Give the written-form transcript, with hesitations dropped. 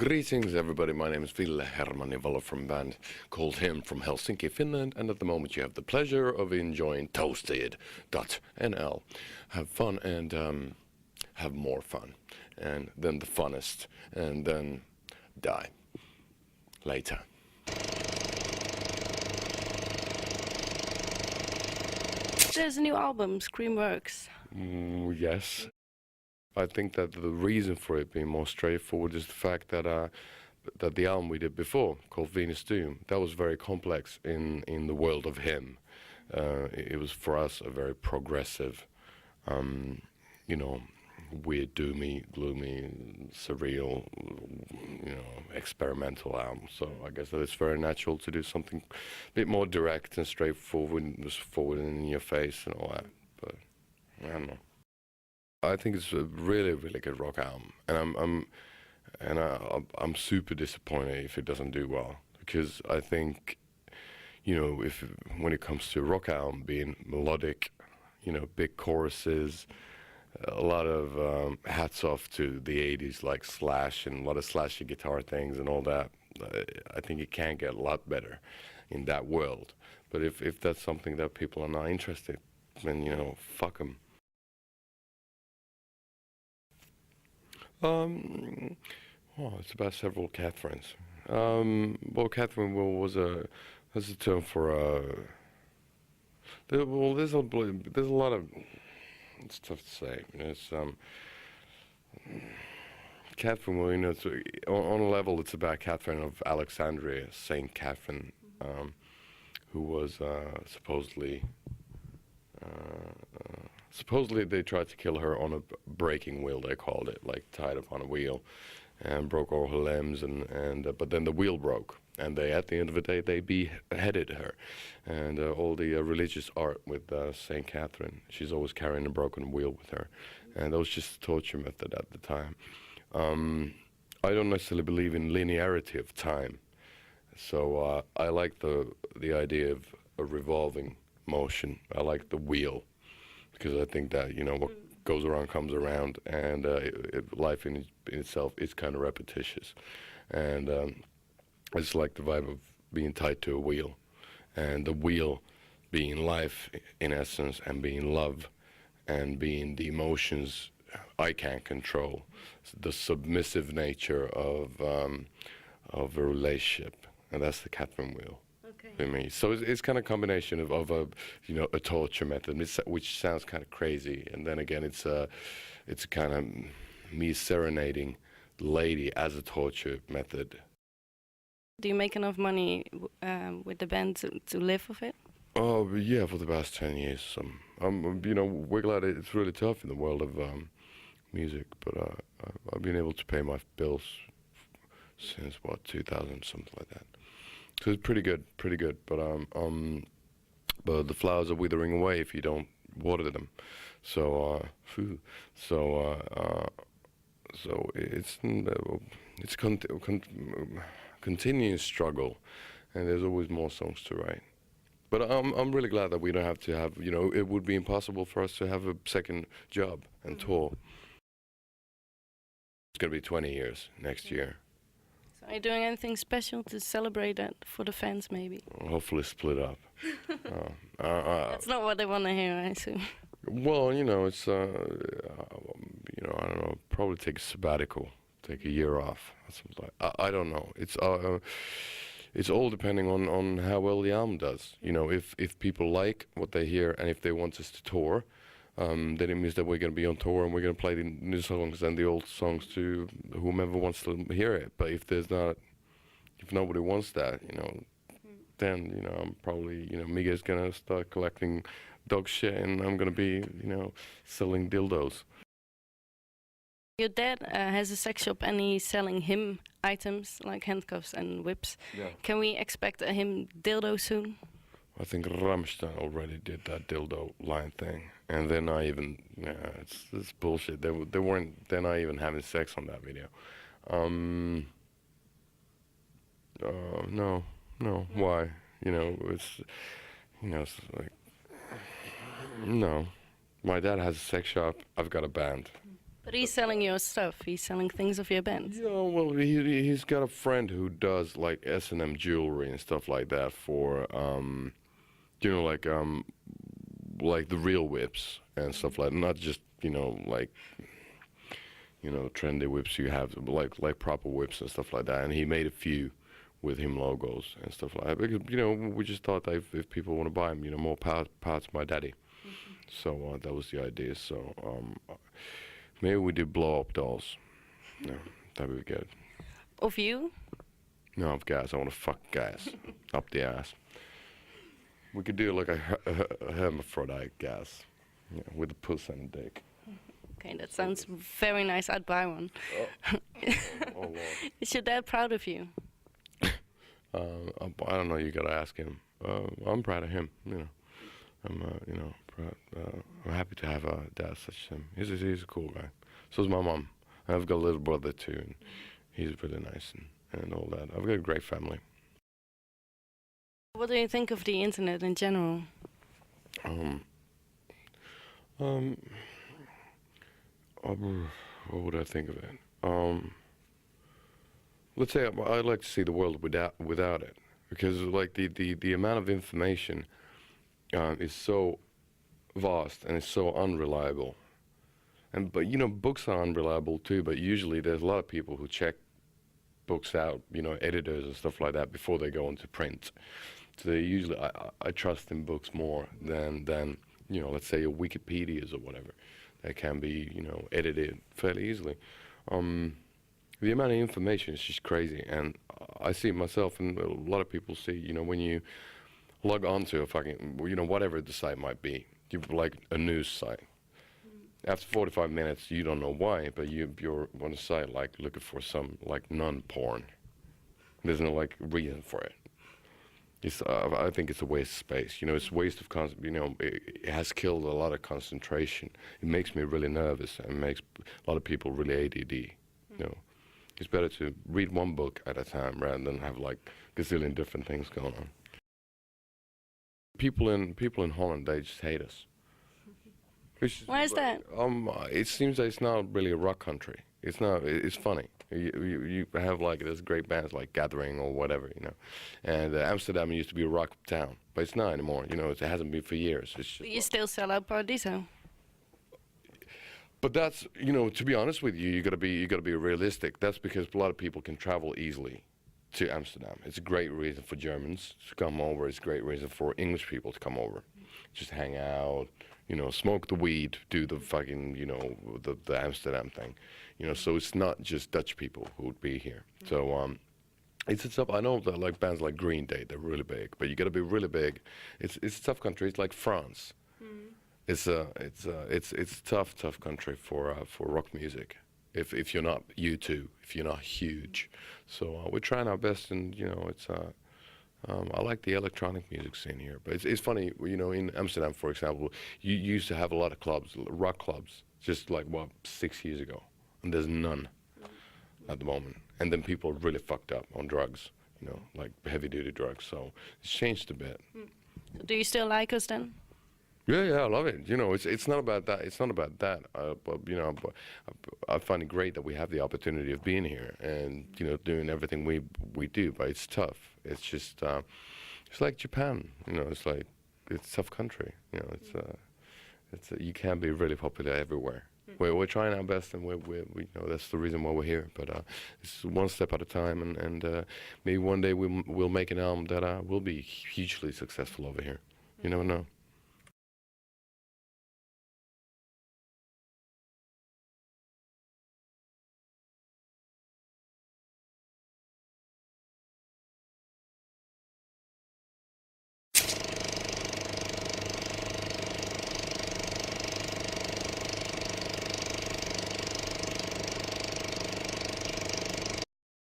Greetings everybody, my name is Ville Vallo from a band called Him from Helsinki, Finland, and at the moment you have the pleasure of enjoying Toazted.nl. Have fun and have more fun, and then the funnest, and then die. Later. There's a new album, Screamworks. Yes. I think that the reason for it being more straightforward is the fact that that the album we did before, called Venus Doom, that was very complex in the world of Him. It was for us a very progressive, weird, doomy, gloomy, surreal, experimental album. So I guess that it's very natural to do something a bit more direct and straightforward, just forward and in your face and all that. But I don't know. I think it's a really, really good rock album, and I'm super disappointed if it doesn't do well, because I think, if when it comes to a rock album being melodic, big choruses, a lot of hats off to the 80s like Slash and a lot of slashy guitar things and all that. I think it can get a lot better in that world. But if that's something that people are not interested, then fuck them. It's about several Catherines. Catherine was that's a term for there's a lot of. It's tough to say. It's Catherine. It's, on a level, it's about Catherine of Alexandria, Saint Catherine, who was supposedly. Supposedly they tried to kill her on a breaking wheel, they called it, like tied up on a wheel, and broke all her limbs, but then the wheel broke, and at the end of the day they beheaded her, and all the religious art with Saint Catherine, she's always carrying a broken wheel with her, and that was just a torture method at the time. I don't necessarily believe in linearity of time, so I like the idea of a revolving motion. I like the wheel, because I think that, what goes around comes around, and life in itself is kind of repetitious. And I just like the vibe of being tied to a wheel, and the wheel being life in essence, and being love, and being the emotions I can't control, the submissive nature of a relationship, and that's the Catherine wheel. For me. So it's kind of a combination of a torture method, which sounds kind of crazy, and then again it's kind of me serenading the lady as a torture method. Do you make enough money with the band to live with it? Oh yeah, for the past 10 years. We're glad it's really tough in the world of music, but I've been able to pay my bills since 2000, something like that. So it's pretty good, but the flowers are withering away if you don't water them. So it's continuous struggle, and there's always more songs to write. But I'm really glad that we don't have to have, it would be impossible for us to have a second job and tour. It's gonna be 20 years next year. So are you doing anything special to celebrate that for the fans, maybe? Hopefully split up. That's not what they want to hear, I assume. Well, it's, I don't know, probably take a sabbatical, take a year off. I don't know. It's all depending on how well the album does. If people like what they hear, and if they want us to tour, then it means that we're going to be on tour, and we're going to play the new songs and the old songs to whomever wants to hear it. But if nobody wants that, then, I'm probably, Miga's going to start collecting dog shit, and I'm going to be, selling dildos. Your dad has a sex shop, and he's selling him items like handcuffs and whips. Yeah. Can we expect a him dildo soon? I think Rammstein already did that dildo line thing, and they're not even. It's bullshit. They're not even having sex on that video. No. Why? It's like, no. My dad has a sex shop. I've got a band. But he's selling your stuff. He's selling things of your band. Yeah, well, he's got a friend who does like S&M jewelry and stuff like that for you know, like the real whips and stuff like, not just, you know, like, you know, trendy whips you have, like proper whips and stuff like that. And he made a few with him logos and stuff like that, because, you know, we just thought that if people want to buy them, you know, more power to my daddy. So that was the idea. So maybe we did blow up dolls. No, that'd be good. Of you? No, of gas. I want to fuck gas up the ass. We could do like a hermaphrodite gas, yeah, with a puss and a dick. Okay, that sounds very nice. I'd buy one. Oh, oh Lord. Is your dad proud of you? I don't know. You gotta ask him. I'm proud of him. You know, you know, proud. I'm happy to have a dad such as him. He's a cool guy. So is my mom. I've got a little brother too, and he's really nice and all that. I've got a great family. What do you think of the internet in general? What would I think of it? Let's say I'd like to see the world without it, because like the amount of information is so vast and it's so unreliable. But you know, books are unreliable too. But usually there's a lot of people who check books out, you know, editors and stuff like that before they go into print. So they usually, I trust in books more than you know, let's say your Wikipedias or whatever. That can be, you know, edited fairly easily. The amount of information is just crazy, and I see it myself, and a lot of people see, you know, when you log onto a fucking, you know, whatever the site might be, like a news site. After 45 minutes, you don't know why, but you're on a site like looking for some like non-porn. There's no like reason for it. I think it's a waste of space. You know, it's a waste of you know, it has killed a lot of concentration. It makes me really nervous and makes a lot of people really ADD. You know, it's better to read one book at a time rather than have like a gazillion different things going on. People in Holland, they just hate us. Why is that? It seems that it's not really a rock country. It's not. It's funny. You have like there's great bands like Gathering or whatever, you know, and Amsterdam used to be a rock town, but it's not anymore. You know, it hasn't been for years. It's just But you still sell out Paradiso. But that's, you know, to be honest with you, you gotta be realistic. That's because a lot of people can travel easily to Amsterdam. It's a great reason for Germans to come over. It's a great reason for English people to come over, just hang out. You know, smoke the weed, do the fucking, you know, the Amsterdam thing, you know. So it's not just Dutch people who would be here. So it's tough. I know that like bands like Green Day, they're really big, but you got to be really big. It's a tough country. It's like France. It's a tough country for rock music. If you're not U2, if you're not huge. So we're trying our best, and you know, it's I like the electronic music scene here, but it's funny, you know, in Amsterdam, for example, you used to have a lot of clubs, rock clubs, just like, what, 6 years ago, and there's none at the moment. And then people are really fucked up on drugs, you know, like heavy-duty drugs, so it's changed a bit. Do you still like us then? Yeah, I love it. You know, it's not about that. It's not about that. But you know, I find it great that we have the opportunity of being here and you know doing everything we do. But it's tough. It's just it's like Japan. You know, it's like it's a tough country. You know, you can't be really popular everywhere. We're trying our best, and we you know that's the reason why we're here. But it's one step at a time, and maybe one day we'll make an album that will be hugely successful over here. You never know.